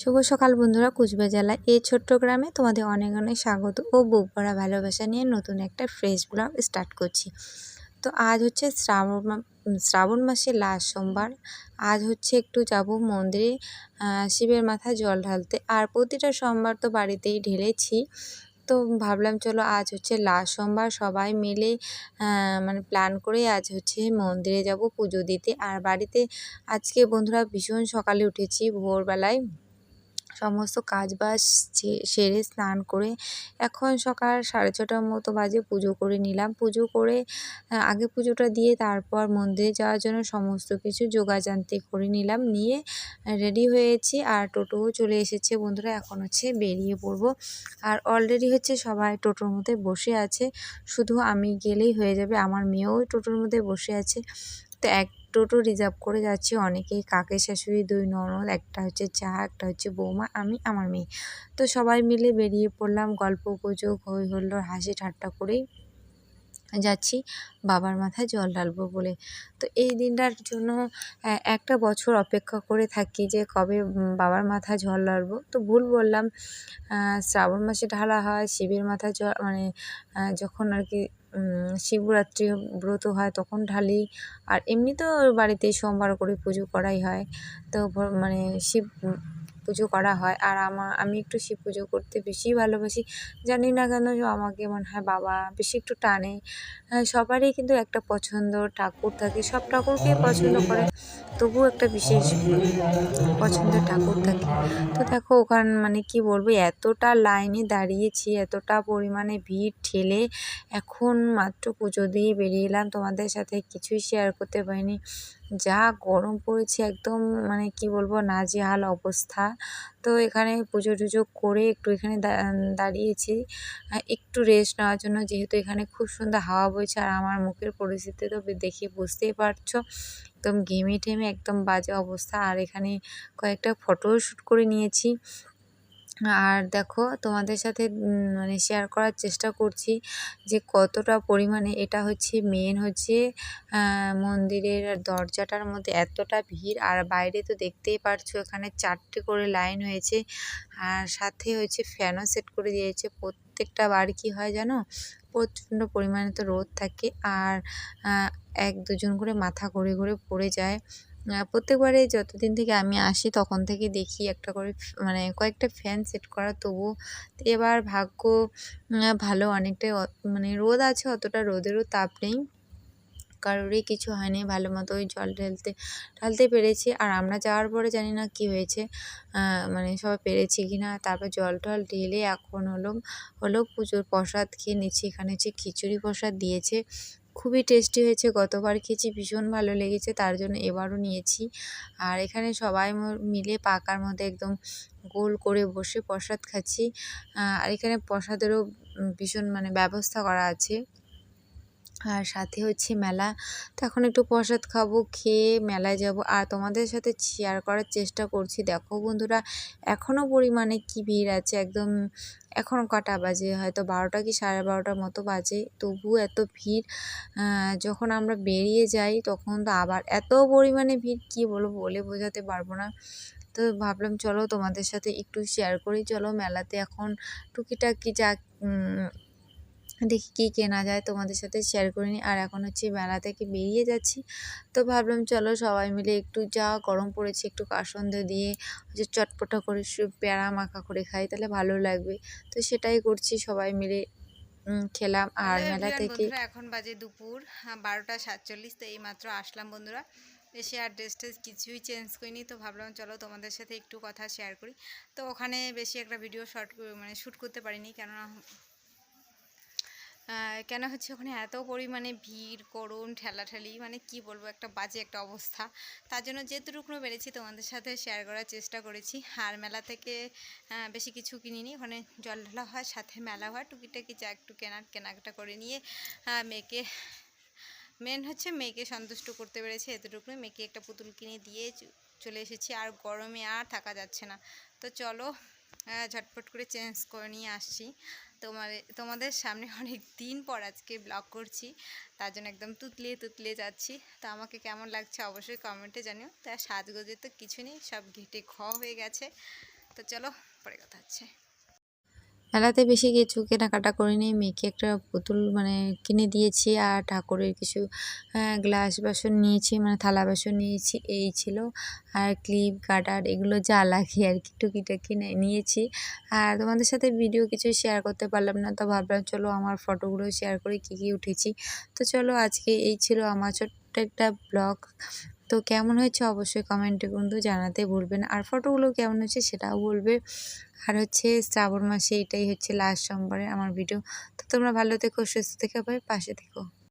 শুভ সকাল বন্ধুরা, কুচবিহার জেলায় এই ছোট্ট গ্রামে তোমাদের অনেক অনেক স্বাগত ও বুক ভরা ভালোবাসা নিয়ে নতুন একটা ফ্রেশ ব্লগ স্টার্ট করছি। তো আজ হচ্ছে শ্রাবণ মাসের লাস্ট সোমবার। আজ হচ্ছে একটু যাব মন্দিরে শিবের মাথায় জল ঢালতে। আর প্রতিটা সোমবার তো বাড়িতেই ঢেলেছি। তো ভাবলাম চলো আজ হচ্ছে লাস্ট সোমবার, সবাই মিলে মানে প্ল্যান করে আজ হচ্ছে মন্দিরে যাব পুজো দিতে। আর বাড়িতে আজকে বন্ধুরা ভীষণ সকালে উঠেছি, ভোরবেলায় সমস্ত কাজবাজ সেরে স্নান করে এখন সকাল 6:30টার মতো বাজে পুজো করে নিলাম। পুজো করে আগে পুজোটা দিয়ে তারপর মন্দিরে যাওয়ার জন্য সমস্ত কিছু জোগাড়যন্ত্র করে নিলাম, নিয়ে রেডি হয়েছি। আর টোটোও চলে এসেছে বন্ধুরা, এখন হচ্ছে বেরিয়ে পড়বো। আর অলরেডি হচ্ছে সবাই টোটোর মধ্যে বসে আছে, শুধু আমি গেলেই হয়ে যাবে। আমার মেয়েও টোটোর মধ্যে বসে আছে। তো এক টোটো রিজার্ভ করে যাচ্ছি অনেকেই, কাকের শাশুড়ি, 2 ননদ, একটা হচ্ছে চা, একটা হচ্ছে বৌমা, আমি, আমার মেয়ে। তো সবাই মিলে বেরিয়ে পড়লাম, গল্প গুজব হই হুল্লোড় হাসি ঠাট্টা করেই যাচ্ছি বাবার মাথায় জল ঢালবো বলে। তো এই দিনটার জন্য একটা বছর অপেক্ষা করে থাকি যে কবে বাবার মাথায় জল ঢালবো। তো ভুল বললাম, শ্রাবণ মাসে ঢালা হয় শিবের মাথায় জল, মানে যখন আর কি শিবরাত্রি ব্রত হয় তখন ঢালি। আর এমনি তো বাড়িতেই সোমবার করে পুজো করাই হয়। তো মানে শিব পুজো করা হয়। আর আমি একটু শিব পুজো করতে বেশি ভালোবাসি, জানি না কেন আমাকে মনে হয় বাবা বেশি একটু টানে। সবারই কিন্তু একটা পছন্দ ঠাকুর থাকে, সব ঠাকুরকেই পছন্দ করে, তবুও একটা বিশেষ পছন্দের ঠাকুর থাকে। তো দেখো ওখানে মানে কি বলবো, এতটা লাইনে দাঁড়িয়েছি, এতটা পরিমাণে ভিড় ঠেলে এখন মাত্র পুজো দিয়ে বেরিয়ে এলাম। তোমাদের সাথে কিছুই শেয়ার করতে পারিনি, যা গরম পড়েছে একদম, মানে কি বলবো, নাজেহাল অবস্থা। তো এখানে পুজো টুজো করে একটু এখানে দাঁড়িয়েছি একটু রেস্ট নেওয়ার জন্য, যেহেতু এখানে খুব সুন্দর হাওয়া বইছে। আর আমার মুখের পরিস্থিতি তো দেখে বুঝতেই পারছো, একদম ঘেমে টেমে একদম বাজে অবস্থা। আর এখানে কয়েকটা ফটোও শ্যুট করে নিয়েছি। আর দেখো তোমাদের সাথে মানে শেয়ার করার চেষ্টা করছি যে কতটা পরিমাণে এটা হচ্ছে মেন হচ্ছে মন্দিরের দরজাটার মধ্যে এতটা ভিড়। আর বাইরে তো দেখতেই পারছো এখানে 4টে করে লাইন হয়েছে, আর সাথে হচ্ছে ফ্যানও সেট করে দিয়েছে। প্রত্যেকটা বার কি হয় জানো, প্রচণ্ড পরিমাণে তো রোদ থাকে, আর 1-2 জন করে মাথা ঘুরে ঘুরে পড়ে যায়। প্রত্যেকবারে যতদিন থেকে আমি আসি তখন থেকে দেখি একটা করে মানে কয়েকটা ফ্যান সেট করা, তবুও এবার ভাগ্য ভালো, অনেকটাই মানে রোদ আছে, অতটা রোদেরও তাপ নেই, কারোরই কিছু হয়নি, ভালো মতো ওই জল ঢালতে পেরেছি। আর আমরা যাওয়ার পরে জানি না কি হয়েছে, মানে সবাই পেরেছি কি না। তারপর জল টল ঢেলে এখন হলো পুজোর প্রসাদ খেয়ে নিচ্ছি। এখানে হচ্ছে খিচুড়ি প্রসাদ দিয়েছে, খুবই টেস্টি হয়েছে। গতবার খেয়েছি, ভীষণ ভালো লেগেছে, তার জন্য এবারও নিয়েছি। আর এখানে সবাই মিলে পাকার মধ্যে একদম গোল করে বসে প্রসাদ খাচ্ছি। আর এখানে প্রসাদেরও ভীষণ মানে ব্যবস্থা করা আছে। আর সাথে হচ্ছে মেলা, তো এখন একটু প্রসাদ খাবো, খেয়ে মেলায় যাব। আর তোমাদের সাথে শেয়ার করার চেষ্টা করছি। দেখো বন্ধুরা, এখনও পরিমাণে কি ভিড় আছে, একদম এখন কটা বাজে, হয়তো 12টা কি 12:30টার মতো বাজে, তবুও এত ভিড়। যখন আমরা বেরিয়ে যাই তখন তো আবার এত পরিমাণে ভিড়, কি বলবো, বলে বোঝাতে পারবো না। তো ভাবলাম চলো তোমাদের সাথে একটু শেয়ার করি। চলো মেলাতে এখন টুকিটাকি যা দেখি কী কেনা যায় তোমাদের সাথে শেয়ার করে নিই। আর এখন হচ্ছে মেলা থেকে বেরিয়ে যাচ্ছি, তো ভাবলাম চলো সবাই মিলে একটু, যা গরম পড়েছে, একটু কাসন্দ দিয়ে যে চটপটা করে প্যাঁড়া মাখা করে খাই, তাহলে ভালো লাগবে। তো সেটাই করছি, সবাই মিলে খেলাম। আর মেলা থেকে এখন বাজে দুপুর 12টা 47। তো এইমাত্র আসলাম বন্ধুরা, এসে আর ড্রেস কিছুই চেঞ্জ করিনি। তো ভাবলাম চলো তোমাদের সাথে একটু কথা শেয়ার করি। তো ওখানে বেশি একটা ভিডিও মানে শ্যুট করতে পারিনি, কেন হচ্ছে ওখানে এত পরিমাণে ভিড়, গরম, ঠেলাঠেলি, মানে কি বলবো, একটা বাজে একটা অবস্থা। তার জন্য যেটুকু পেরেছি তোমাদের সাথে শেয়ার করার চেষ্টা করেছি। আর মেলা থেকে বেশি কিছু কিনিনি, ওখানে জল ঢালা হয়, সাথে মেলা হয়, টুকিটাকি যা একটু কেনাকাটা করে নিয়ে মেয়েকে, মেন হচ্ছে মেয়েকে সন্তুষ্ট করতে পেরেছি, এতটুকুই। মেয়েকে একটা পুতুল কিনে দিয়ে চলে এসেছি। আর গরমে আর থাকা যাচ্ছে না। তো চলো ঝটপট করে চেঞ্জ করে নিয়ে আসছি। তোমাদের সামনে অনেক দিন পর আজকে ব্লগ করছি, তার জন্য একদম তুতলিয়ে যাচ্ছি। তো আমাকে কেমন লাগছে অবশ্যই কমেন্টে জানিও। তা সাজগোজে তো কিছু নেই, সব ঘেটে হয়ে গেছে। তো চলো পরে কথা হচ্ছে। মেলাতে বেশি কিছু কেনাকাটা করিনি, মেয়েকে একটা পুতুল মানে কিনে দিয়েছি আর ঠাকুরের কিছু গ্লাস বাসন নিয়েছি, মানে থালা বাসন নিয়েছি, এই ছিল। আর ক্লিপ গার্ডার এগুলো যা লাগে আর কি টুকিটাকি নিয়েছি। আর তোমাদের সাথে ভিডিও কিছু শেয়ার করতে পারলাম না, তো ভাবলাম চলো আমার ফটোগুলো শেয়ার করি কী কী উঠেছি। তো চলো আজকে এই ছিল আমার ছোট্ট একটা ব্লগ। তো কেমন হয়েছে অবশ্যই কমেন্টে কিন্তু জানাতে ভুলবেন, আর ফটোগুলো কেমন হয়েছে সেটাও বলবে। আর হচ্ছে শ্রাবণ মাসে এটাই হচ্ছে লাস্ট সোমবারে আমার ভিডিও। তো তোমরা ভালো থেকো, সুস্থ থেকো, পাশে থেকো।